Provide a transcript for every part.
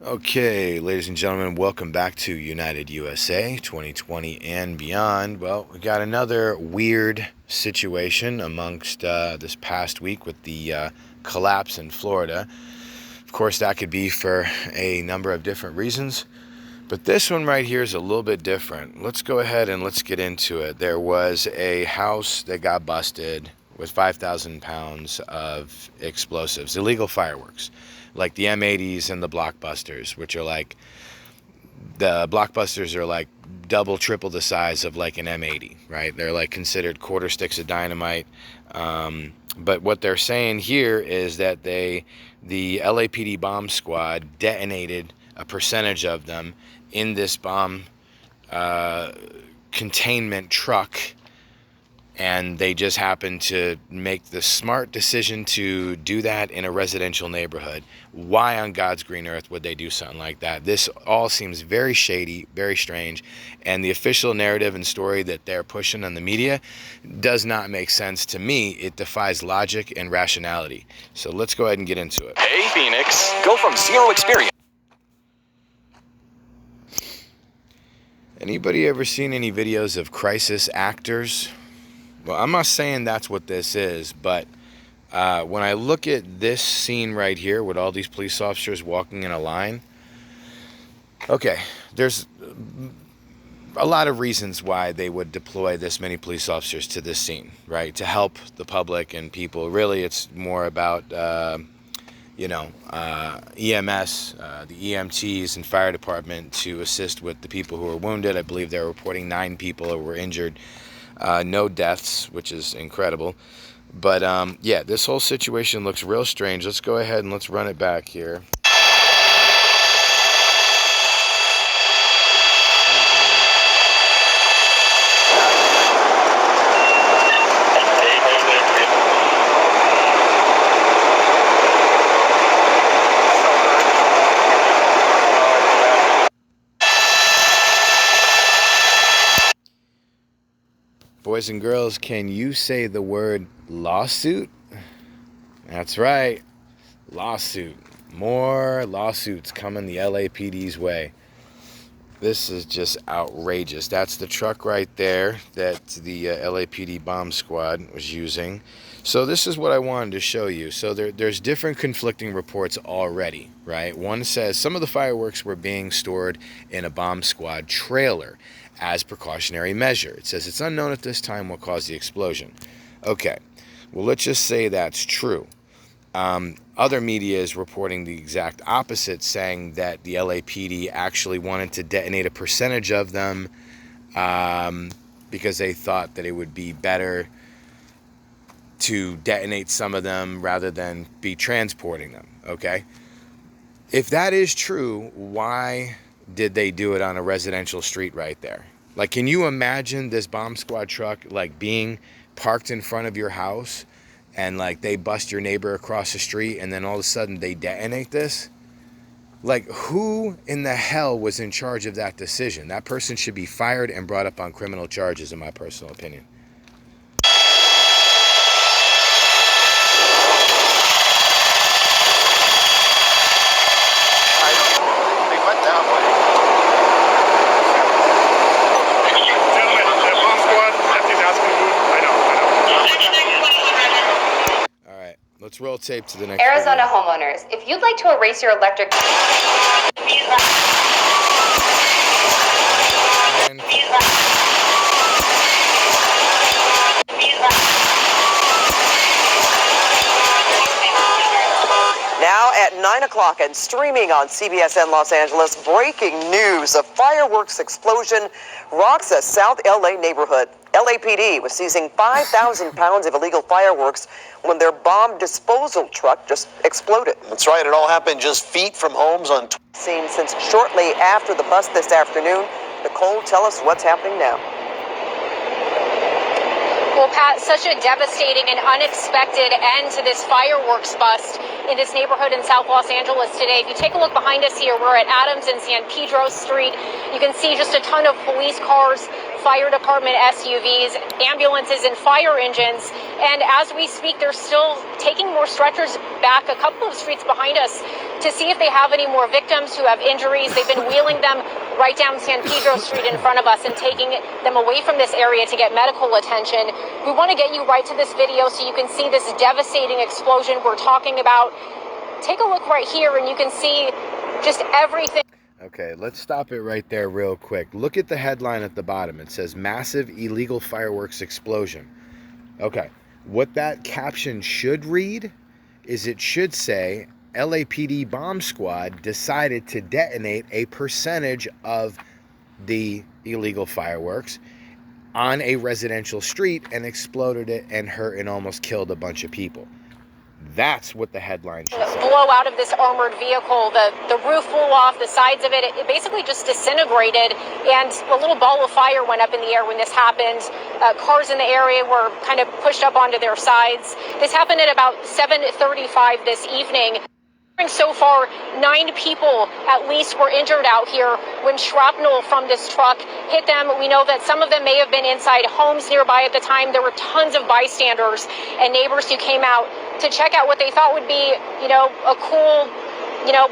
Okay, ladies and gentlemen, welcome back to United USA 2020 and beyond. Well, we got another weird situation amongst this past week with the collapse in Florida. Of course, that could be for a number of different reasons, but this one right here is a little bit different. Let's go ahead and let's get into it. There was a house that got busted with 5,000 pounds of explosives, illegal fireworks, like the M80s and the blockbusters, which are like, the blockbusters are like double, triple the size of like an M80, right? They're like considered quarter sticks of dynamite. But what they're saying here is that the LAPD bomb squad detonated a percentage of them in this bomb containment truck, and they just happened to make the smart decision to do that in a residential neighborhood. Why on God's green earth would they do something like that? This all seems very shady, very strange, and the official narrative and story that they're pushing on the media does not make sense to me. It defies logic and rationality. So let's go ahead and get into it. Hey, Phoenix, go from zero experience. Anybody ever seen any videos of crisis actors? Well, I'm not saying that's what this is, but when I look at this scene right here with all these police officers walking in a line, okay, there's a lot of reasons why they would deploy this many police officers to this scene, right? To help the public and people. Really, it's more about, EMS, the EMTs and fire department to assist with the people who are wounded. I believe they're reporting 9 people who were injured. No deaths, which is incredible. But yeah, this whole situation looks real strange. Let's go ahead and let's run it back here. Boys and girls, can you say the word lawsuit? That's right, lawsuit. More lawsuits coming the LAPD's way. This is just outrageous. That's the truck right there that the LAPD bomb squad was using. So this is what I wanted to show you. So there's different conflicting reports already, right? One says some of the fireworks were being stored in a bomb squad trailer as precautionary measure. It says it's unknown at this time what caused the explosion. Okay, well, let's just say that's true. Other media is reporting the exact opposite, saying that the LAPD actually wanted to detonate a percentage of them because they thought that it would be better to detonate some of them rather than be transporting them, okay? If that is true, why did they do it on a residential street right there? Like, can you imagine this bomb squad truck, like, being parked in front of your house and, like, they bust your neighbor across the street and then all of a sudden they detonate this? Like, who in the hell was in charge of that decision? That person should be fired and brought up on criminal charges, in my personal opinion. Let's roll tape to the next Arizona video. homeowners, if you'd like to erase your electric... Now at 9 o'clock and streaming on CBSN Los Angeles, breaking news. A fireworks explosion rocks a South LA neighborhood. LAPD was seizing 5,000 pounds of illegal fireworks when their bomb disposal truck just exploded. That's right. It all happened just feet from homes on... Seen since shortly after the bust this afternoon. Nicole, tell us what's happening now. Well, Pat, such a devastating and unexpected end to this fireworks bust in this neighborhood in South Los Angeles today. If you take a look behind us here, we're at Adams and San Pedro Street. You can see just a ton of police cars, fire department SUVs, ambulances, and fire engines. And as we speak, they're still taking more stretchers back a couple of streets behind us to see if they have any more victims who have injuries. They've been wheeling them right down San Pedro Street in front of us and taking them away from this area to get medical attention. We want to get you right to this video so you can see this devastating explosion we're talking about. Take a look right here and you can see just everything. Okay, let's stop it right there real quick. Look at the headline at the bottom. It says massive illegal fireworks explosion. Okay, what that caption should read is it should say LAPD bomb squad decided to detonate a percentage of the illegal fireworks on a residential street and exploded it and hurt and almost killed a bunch of people. That's what the headline should say. Blow out of this armored vehicle. The roof blew off, the sides of it basically just disintegrated, and a little ball of fire went up in the air when this happened. Cars in the area were kind of pushed up onto their sides. This happened at about 7:35 this evening. So far, 9 people at least were injured out here when shrapnel from this truck hit them. We know that some of them may have been inside homes nearby at the time. There were tons of bystanders and neighbors who came out to check out what they thought would be, a cool,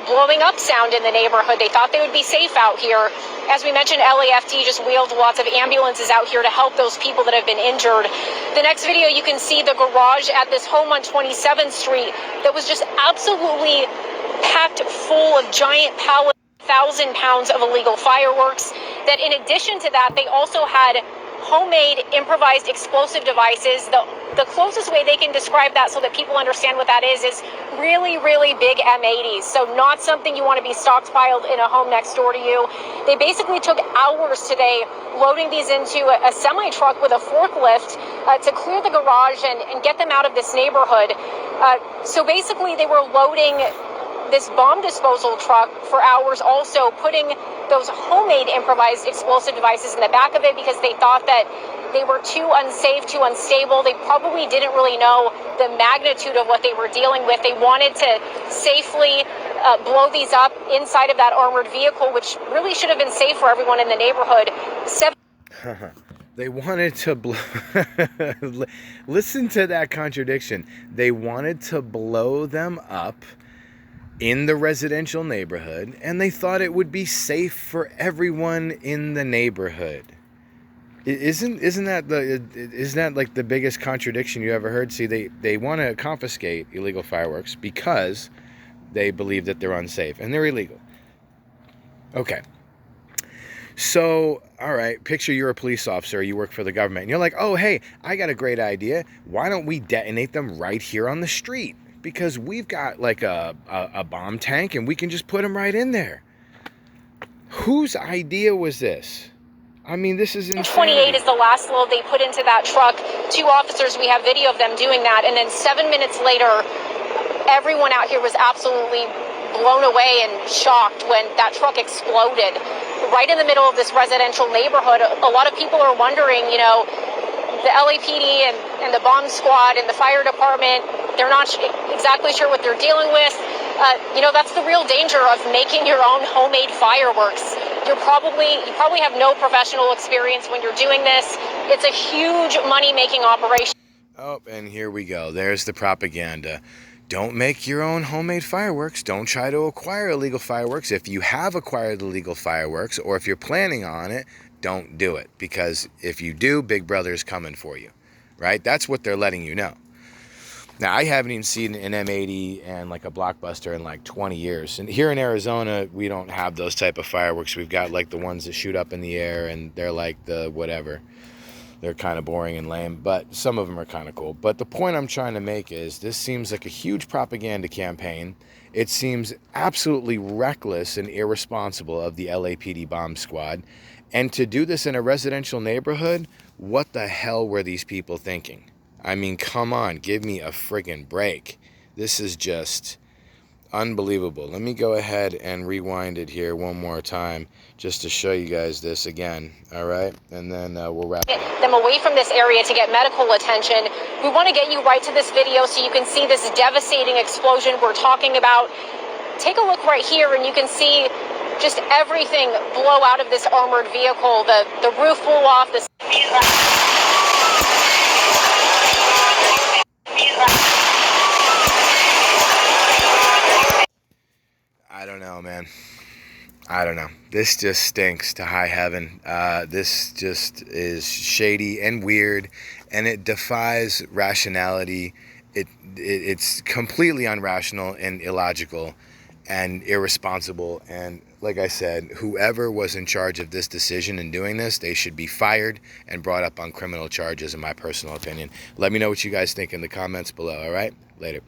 blowing up sound in the neighborhood. They thought they would be safe out here. As we mentioned, LAFD just wheeled lots of ambulances out here to help those people that have been injured. The next video, you can see the garage at this home on 27th Street that was just absolutely packed full of giant pallets, 1,000 pounds of illegal fireworks. That in addition to that, they also had homemade improvised explosive devices. The closest way they can describe that so that people understand what that is really, really big M80s. So not something you want to be stockpiled in a home next door to you. They basically took hours today loading these into a semi-truck with a forklift to clear the garage and get them out of this neighborhood. So basically they were loading this bomb disposal truck for hours, also putting those homemade improvised explosive devices in the back of it because they thought that they were too unsafe, too unstable. They probably didn't really know the magnitude of what they were dealing with. They wanted to safely blow these up inside of that armored vehicle, which really should have been safe for everyone in the neighborhood. They wanted to blow... Listen to that contradiction. They wanted to blow them up in the residential neighborhood, and they thought it would be safe for everyone in the neighborhood. Isn't that like the biggest contradiction you ever heard? See, they want to confiscate illegal fireworks because they believe that they're unsafe and they're illegal. Okay. So, all right, picture you're a police officer, you work for the government, and you're like, oh, hey, I got a great idea. Why don't we detonate them right here on the street? Because we've got like a bomb tank and we can just put them right in there. Whose idea was this? I mean, this is insanity. 28 is the last load they put into that truck. 2 officers, we have video of them doing that. And then 7 minutes later, everyone out here was absolutely blown away and shocked when that truck exploded right in the middle of this residential neighborhood. A lot of people are wondering, the LAPD and the bomb squad and the fire department, they're not exactly sure what they're dealing with. That's the real danger of making your own homemade fireworks. You probably have no professional experience when you're doing this. It's a huge money-making operation. Oh, and here we go. There's the propaganda. Don't make your own homemade fireworks. Don't try to acquire illegal fireworks. If you have acquired illegal fireworks, or if you're planning on it, don't do it. Because if you do, Big Brother is coming for you, right? That's what they're letting you know. Now, I haven't even seen an M80 and like a Blockbuster in like 20 years. And here in Arizona, we don't have those type of fireworks. We've got like the ones that shoot up in the air and they're like the whatever. They're kind of boring and lame, but some of them are kind of cool. But the point I'm trying to make is this seems like a huge propaganda campaign. It seems absolutely reckless and irresponsible of the LAPD bomb squad. And to do this in a residential neighborhood, what the hell were these people thinking? I mean, come on, give me a friggin' break. This is just Unbelievable. Let me go ahead and rewind it here one more time just to show you guys this again, all right? And then we'll wrap it up. Them away from this area to get medical attention. We want to get you right to this video so you can see this devastating explosion we're talking about. Take a look right here and you can see just everything blow out of this armored vehicle. The roof flew off. I don't know, man. I don't know. This just stinks to high heaven. This just is shady and weird, and it defies rationality. It's completely irrational and illogical and irresponsible. And like I said, whoever was in charge of this decision and doing this, they should be fired and brought up on criminal charges, in my personal opinion. Let me know what you guys think in the comments below, all right? Later.